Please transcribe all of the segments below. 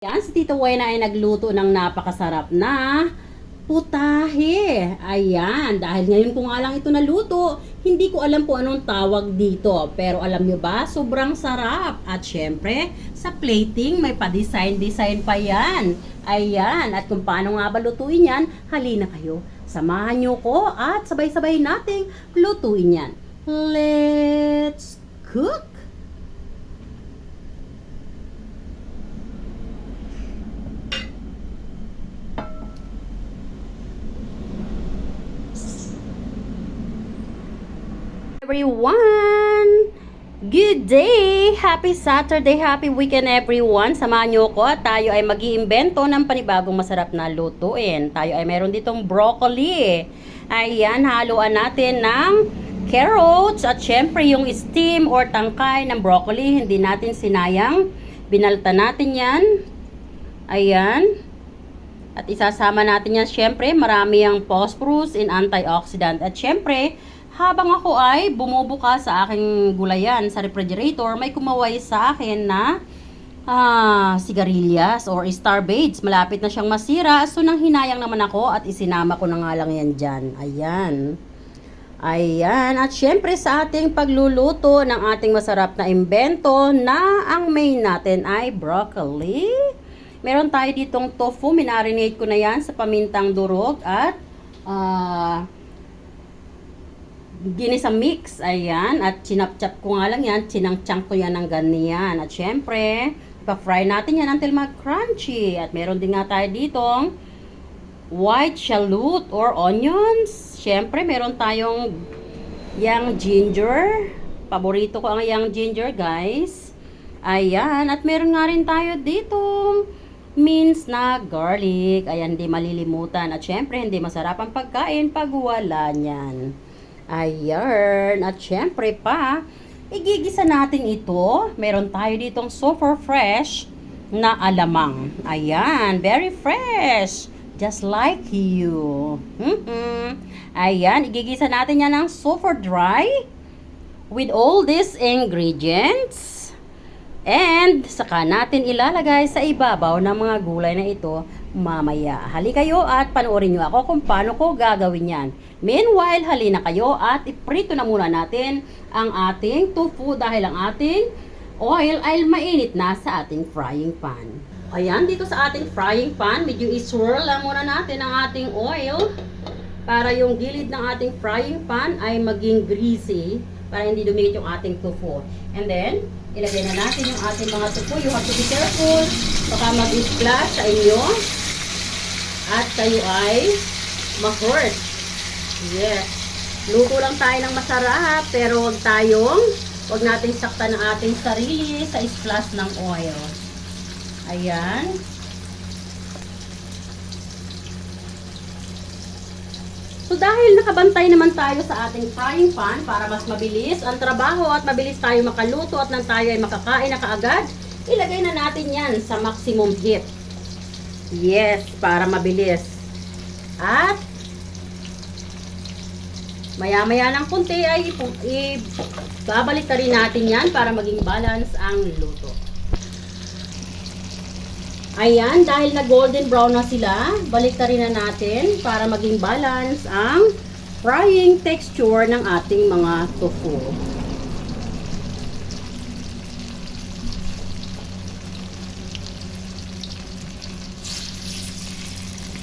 Yan, si Tito Wena ay nagluto ng napakasarap na putahe. Ayan, dahil ngayon ko nga lang ito naluto, hindi ko alam kung anong tawag dito. Pero alam nyo ba, sobrang sarap. At syempre, sa plating may pa-design-design pa yan. Ayan, at kung paano nga ba lutuin yan, halina kayo. Samahan nyo ko at sabay-sabay nating lutuin yan. Let's cook! Everyone! Good day! Happy Saturday! Happy weekend everyone! Samahan nyo ko at tayo ay mag-iimbento ng panibagong masarap na lutuin. Tayo ay meron ditong broccoli. Ayan, haluan natin ng carrots at syempre yung steam or tangkay ng broccoli. Hindi natin sinayang. Binalta natin yan. Ayan. At isasama natin yan syempre marami ang phosphorus and antioxidant. At syempre, habang ako ay bumubuka sa aking gulayan sa refrigerator, may kumaway sa akin na sigarilyas or starbage. Malapit na siyang masira. So, nang hinayang naman ako at isinama ko na nga lang yan dyan. Ayan. Ayan. At syempre sa ating pagluluto ng ating masarap na imbento na ang main natin ay broccoli. Meron tayo ditong tofu. Minarinate ko na yan sa pamintang durog at ginisa mix, ayan, at chinap-chap ko nga lang yan, chinang-chang ko yan ng ganyan. At syempre, ipa-fry natin yan until mag-crunchy. At meron din nga tayo ditong white shallot or onions. Syempre, meron tayong yang ginger. Paborito ko ang yang ginger, guys. Ayan, at meron nga rin tayo ditong minced na garlic. Ayan, hindi malilimutan. At syempre, hindi masarap ang pagkain pag wala niyan. Ayan. At syempre pa, igigisa natin ito. Meron tayo ditong super fresh na alamang. Ayan. Very fresh. Just like you. Ayan. Igigisa natin yan ng super dry with all these ingredients. And saka natin ilalagay sa ibabaw ng mga gulay na ito mamaya. Halika kayo at panoorin nyo ako kung paano ko gagawin yan. Meanwhile, halina kayo at iprito na muna natin ang ating tofu dahil ang ating oil ay mainit na sa ating frying pan. Ayan, dito sa ating frying pan, medyo i-swirl lang muna natin ang ating oil para yung gilid ng ating frying pan ay maging greasy para hindi dumikit yung ating tofu. And then, ilagay na natin yung ating mga tofu. You have to be careful. Baka mag-splash sa inyo. At kayo ay ma-hurt. Yes. Luto lang tayo ng masarap. Pero huwag nating saktan ang ating sarili sa splash ng oil. Ayan. So dahil nakabantay naman tayo sa ating frying pan para mas mabilis ang trabaho at mabilis tayo makaluto at nang tayo ay makakain na kaagad, ilagay na natin yan sa maximum heat. Yes, para mabilis. At maya-maya ng konti ay ibabalik na rin natin yan para maging balance ang luto. Ayan, dahil na golden brown na sila, balik na rin na natin para maging balance ang frying texture ng ating mga tofu.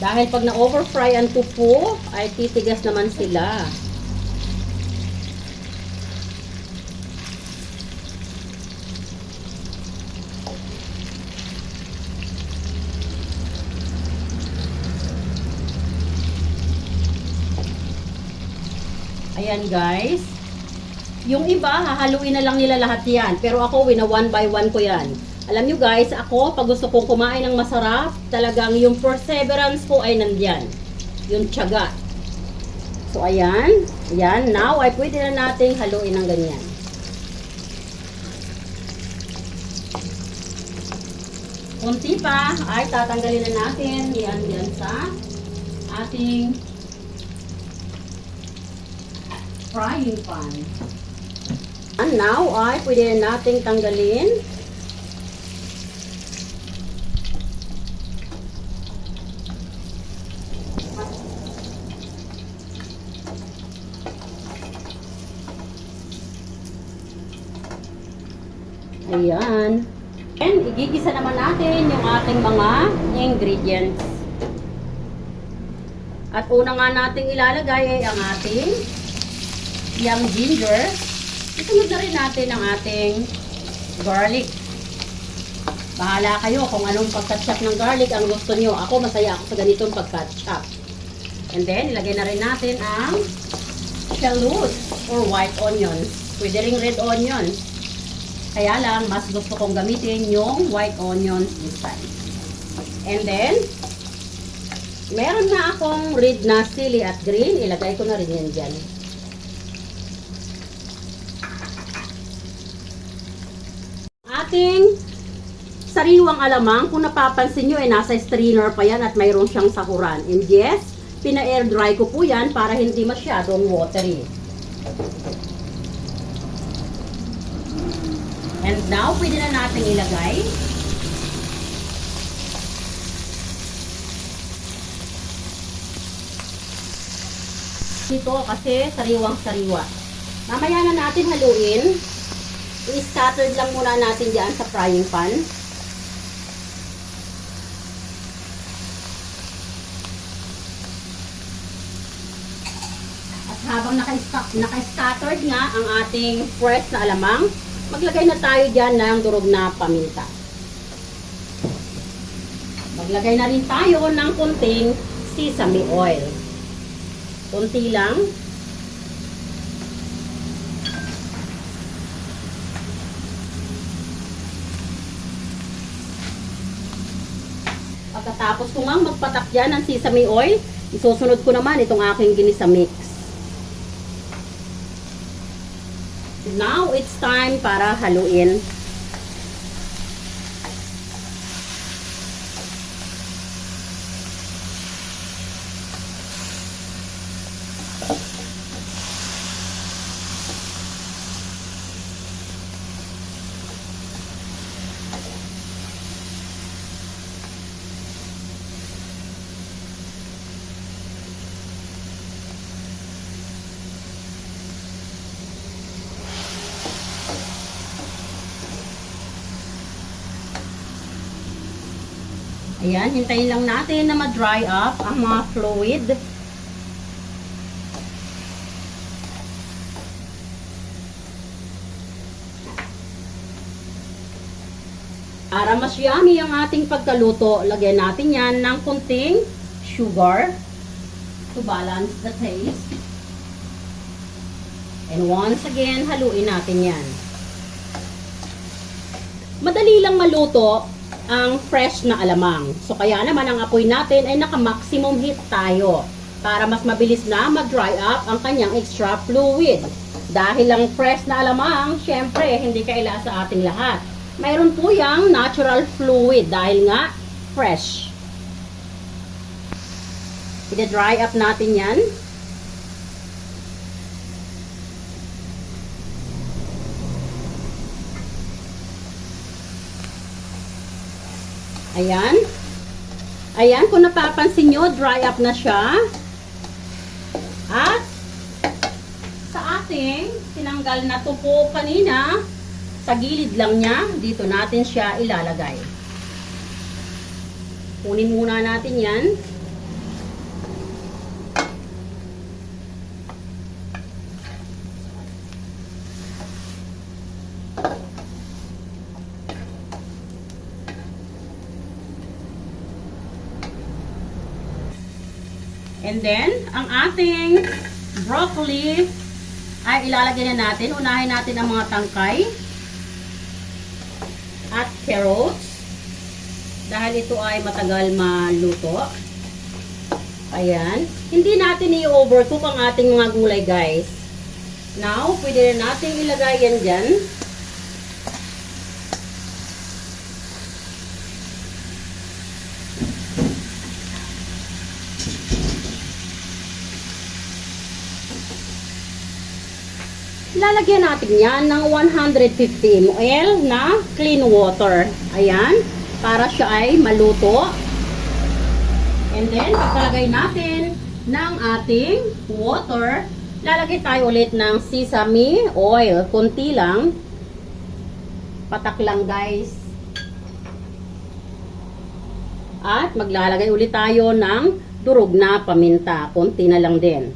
Dahil pag na-overfry ang tofu, ay titigas naman sila. Ayan guys. Yung iba, hahaluin na lang nila lahat yan. Pero ako, one by one ko yan. Alam nyo guys, ako, pag gusto kong kumain ng masarap, talagang yung perseverance ko ay nandyan. Yung tiyaga. So ayan. Ayan. Now, ay pwede na nating haluin ng ganyan. Kunti pa, ay tatanggalin na natin. Yan sa ating frying pan. And now ay pwede nating tanggalin Ayan. And igigisa naman natin yung ating mga ingredients. At una nga nating ilalagay ay ang ating yung ginger. Isunod na rin natin ang ating garlic. Bahala kayo kung anong pagkatchop ng garlic ang gusto nyo. Ako, masaya ako sa ganitong pagkatchop. And then, ilagay na rin natin ang shallot or white onions. Pwede ring red onions. Kaya lang, mas gusto kong gamitin yung white onions this time. And then, meron na akong red na sili at green. Ilagay ko na rin yan dyan. Ating sariwang alamang, kung napapansin nyo, ay nasa strainer pa yan at mayroon siyang sahuran. And yes, pina-air dry ko po yan para hindi masyadong watery. And now, pwede na natin ilagay dito kasi sariwang-sariwa. Mamaya na natin haluin. I-scattered lang muna natin dyan sa frying pan. At habang naka-scattered nga ang ating fresh na alamang, maglagay na tayo dyan ng durog na paminta. Maglagay na rin tayo ng kunting sesame oil. Kunti lang. Pagkatapos ko nga magpatak dyan ng sesame oil, isusunod ko naman itong aking ginisa mix. Now, it's time para haluin. Ayan, hintayin lang natin na ma-dry up ang mga fluid. Para mas yummy ang ating pagkaluto, lagyan natin yan ng kunting sugar to balance the taste. And once again, haluin natin yan. Madali lang maluto ang fresh na alamang. So, kaya naman ang apoy natin ay naka-maximum heat tayo para mas mabilis na mag-dry up ang kanyang extra fluid. Dahil lang fresh na alamang, syempre, hindi kaila sa ating lahat. Mayroon po yung natural fluid dahil nga fresh. I-dry up natin yan. Ayan. Ayan, kung napapansin nyo, dry up na siya. At sa ating tinanggal na tupo kanina, sa gilid lang niya, dito natin siya ilalagay. Kunin muna natin yan. And then, ang ating broccoli ay ilalagay na natin. Unahin natin ang mga tangkay at carrots dahil ito ay matagal maluto. Ayan. Hindi natin i-overcook ang ating mga gulay, guys. Now, pwede na natin ilagay yan dyan. Lalagyan natin yan ng 150 ml na clean water. Ayan. Para siya ay maluto. And then, pagkalagay natin ng ating water, lalagay tayo ulit ng sesame oil. Kunti lang. Patak lang guys. At maglalagay ulit tayo ng durog na paminta. Konti na lang din.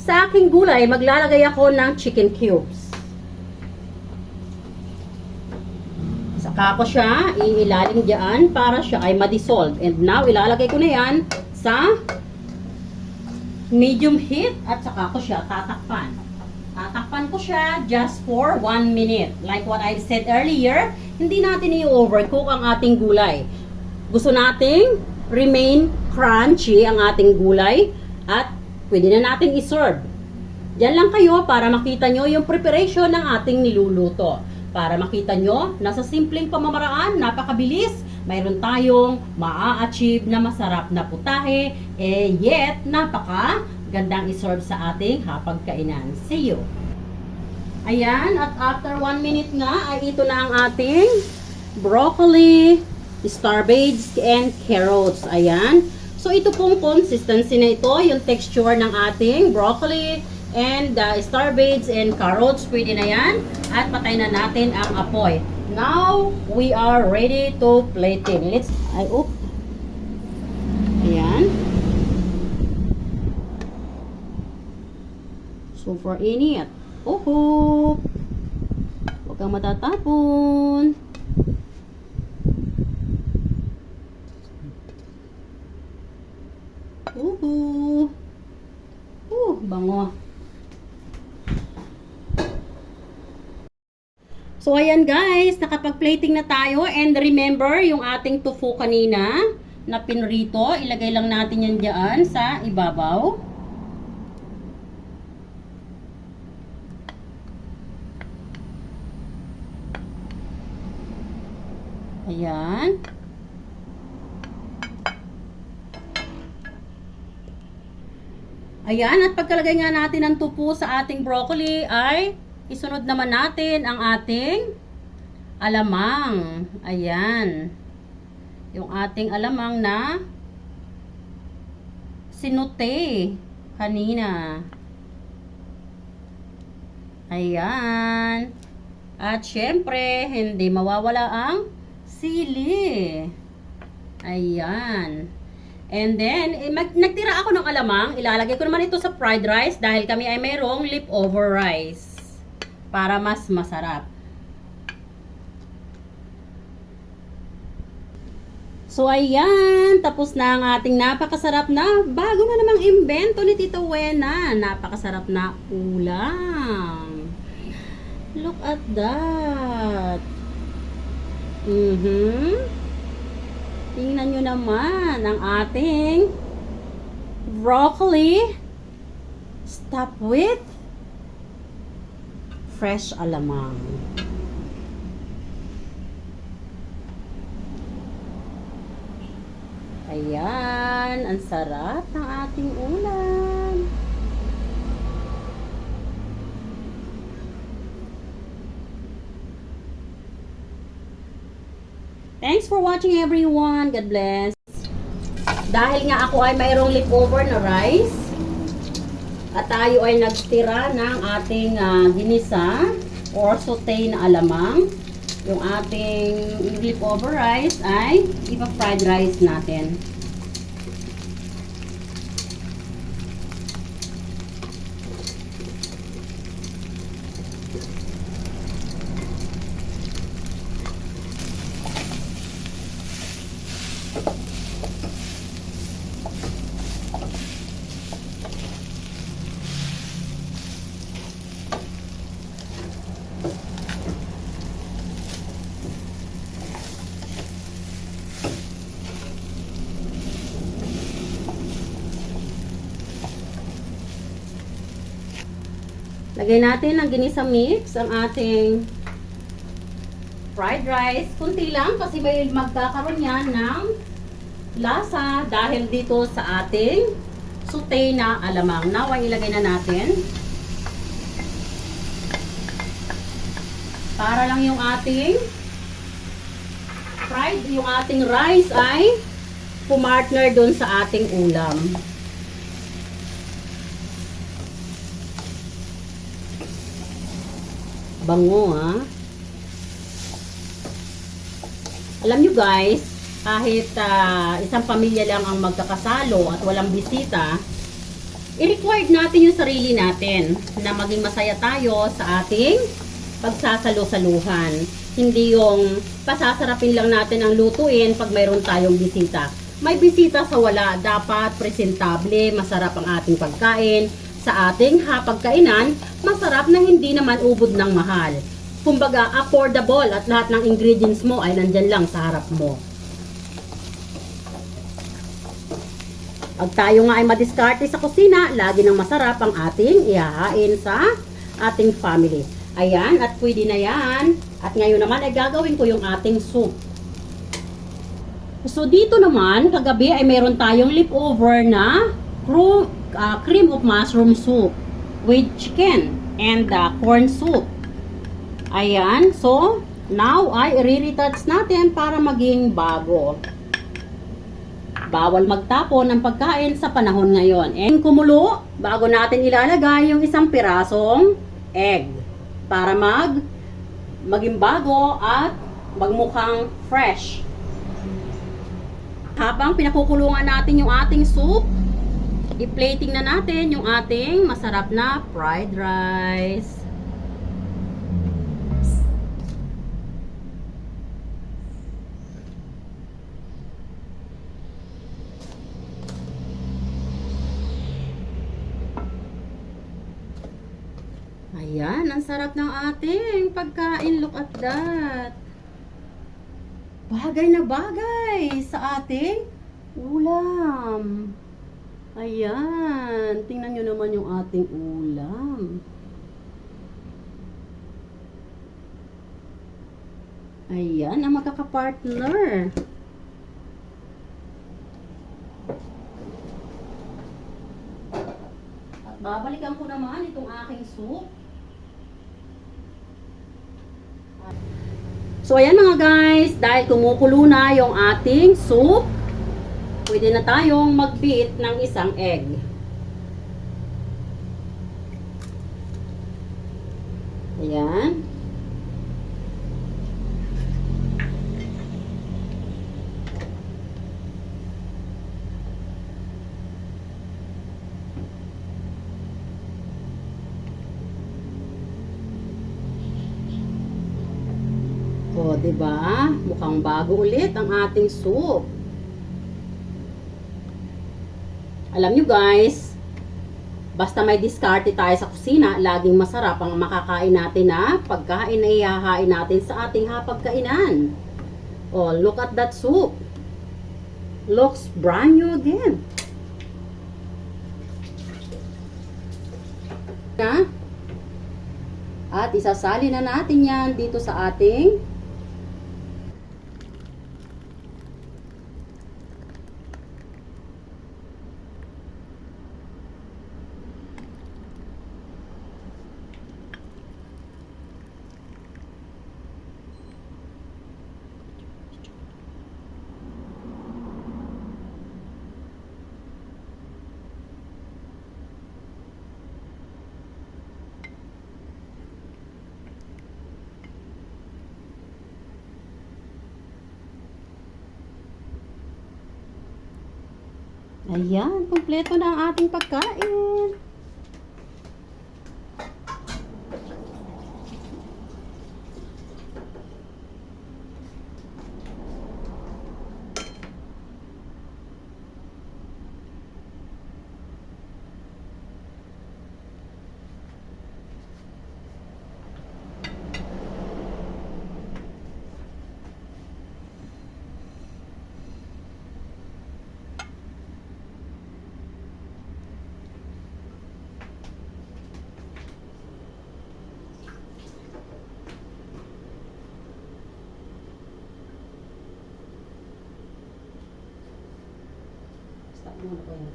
Sa aking gulay, maglalagay ako ng chicken cubes. Saka ko siya iilalim dyan para siya ay ma-dissolve. And now, ilalagay ko na yan sa medium heat at saka ko siya tatakpan. Tatakpan ko siya just for 1 minute. Like what I've said earlier, hindi natin i-overcook ang ating gulay. Gusto nating remain crunchy ang ating gulay at pwede na natin i-serve. Diyan lang kayo para makita nyo yung preparation ng ating niluluto. Para makita nyo, nasa simpleng pamamaraan, napakabilis, mayroon tayong maa-achieve na masarap na putahe, yet napaka-gandang i-serve sa ating hapagkainan. See you! Ayan, at after 1 minute nga, ay ito na ang ating broccoli, starbeads, and carrots. Ayan. So, ito pong consistency na ito, yung texture ng ating broccoli and starbeads and carrots. Pwede na yan. At patay na natin ang apoy. Now, we are ready to plating. Ayan. Super init. Hup! Huwag kang matatapon. Bango. So, ayan guys, nakapag-plating na tayo. And remember, yung ating tofu kanina na pinrito, ilagay lang natin yan dyan sa ibabaw. Ayan. Ayan, at pagkalagay nga natin ng tupo sa ating broccoli ay isunod naman natin ang ating alamang. Ayan. Yung ating alamang na sinute kanina. Ayan. At syempre, hindi mawawala ang sili. Ayan. And then, nagtira ako ng alamang. Ilalagay ko naman ito sa fried rice dahil kami ay mayroong leftover rice. Para mas masarap. So, ayan. Tapos na ang ating napakasarap na bago na namang imbento ni Tita Wena. Napakasarap na ulam. Look at that. Tingnan nyo naman ang ating broccoli stuffed with fresh alamang. Ayan, ang sarap ng ating ulam. Thanks for watching everyone. God bless. Dahil nga ako ay mayroong leftover na rice at tayo ay nagtira ng ating ginisa or saute na alamang, yung ating leftover rice ay ipa-fried rice natin. Lagay natin ang ginisa mix, ang ating fried rice. Kunti lang kasi may magkakaroon yan ng lasa dahil dito sa ating saute na alamang. Now, ay ilagay na natin. Para lang yung ating fried, yung ating rice ay pumartner doon sa ating ulam. Bango, ha? Alam nyo guys, kahit isang pamilya lang ang magkakasalo at walang bisita, i-required natin yung sarili natin na maging masaya tayo sa ating pagsasalo-saluhan. Hindi yung pasasarapin lang natin ang lutuin pag mayroon tayong bisita. May bisita sa wala, dapat presentable, masarap ang ating pagkain. Sa ating hapagkainan, masarap na hindi naman ubod ng mahal. Kumbaga, affordable at lahat ng ingredients mo ay nandyan lang sa harap mo. Pag tayo nga ay madiskarte sa kusina, lagi nang masarap ang ating ihahain sa ating family. Ayan, at pwede na yan. At ngayon naman ay gagawin ko yung ating soup. So dito naman, kagabi ay meron tayong leftover na cream of mushroom soup with chicken and corn soup. Ayan, so now ay i-retouch natin para maging bago. Bawal magtapon ng pagkain sa panahon ngayon. And kumulo, bago natin ilalagay yung isang pirasong egg para maging bago at magmukhang fresh. Habang pinakukulungan natin yung ating soup, i-plating na natin yung ating masarap na fried rice. Ayan, ang sarap ng ating pagkain. Look at that. Bagay na bagay sa ating ulam. Ayan, tingnan nyo naman yung ating ulam. Ayan, ang magkakapartner. At babalikan ko naman itong aking soup. So, ayan mga guys, dahil kumukulo na yung ating soup, pwede na tayong mag-beat ng isang egg. Ayan. O, diba? Mukhang bago ulit ang ating soup. Alam nyo guys, basta may diskarte tayo sa kusina, laging masarap ang makakain natin na pagkain na ihahain natin sa ating hapagkainan. Oh, look at that soup. Looks brand new again. At isasali na natin yan dito sa ating ayan, kompleto na ang ating pagkain. Stop muna ko yan.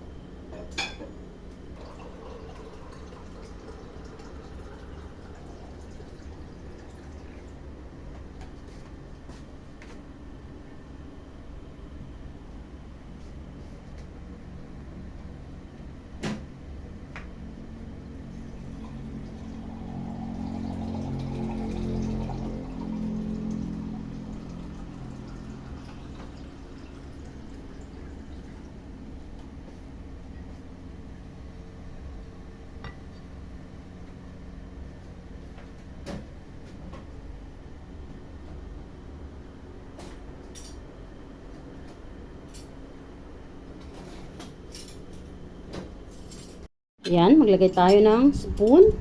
Yan, maglagay tayo ng spoon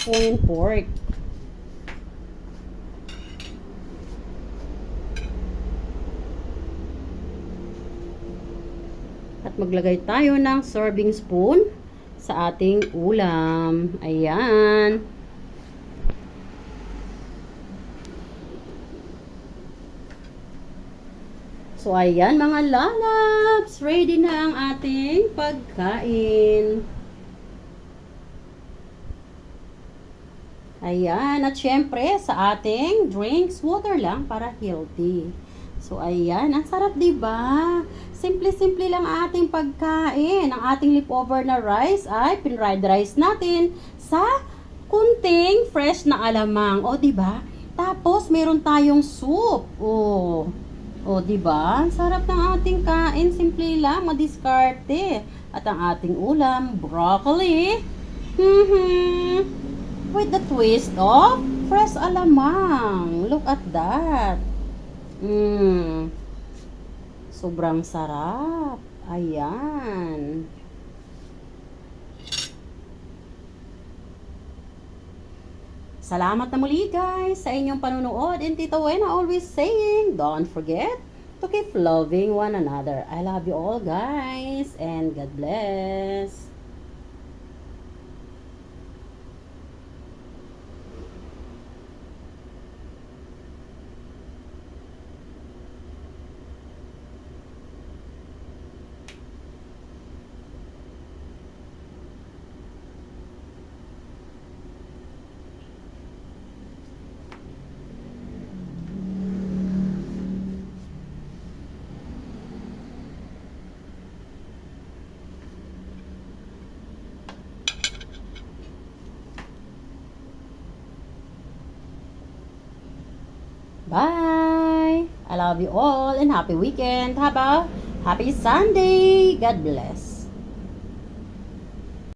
and fork. At maglagay tayo ng serving spoon sa ating ulam. Ayan. So, ayan mga lalabs. Ready na ang ating pagkain. Ayan. At syempre, sa ating drinks, water lang para healthy. So, ayan. Ang sarap, diba? Simple-simple lang ating pagkain. Ang ating leftover na rice ay pinried rice natin sa kunting fresh na alamang. O, diba? Tapos, meron tayong soup. O, diba? Ang sarap ng ating kain. Simple lang, madiskarte. At ang ating ulam, broccoli. With the twist of fresh alamang. Look at that. Sobrang sarap. Ayan. Salamat na muli guys sa inyong panunood. And Tita Wena always saying, don't forget to keep loving one another. I love you all guys and God bless. Bye! I love you all and happy weekend. Happy Sunday. God bless.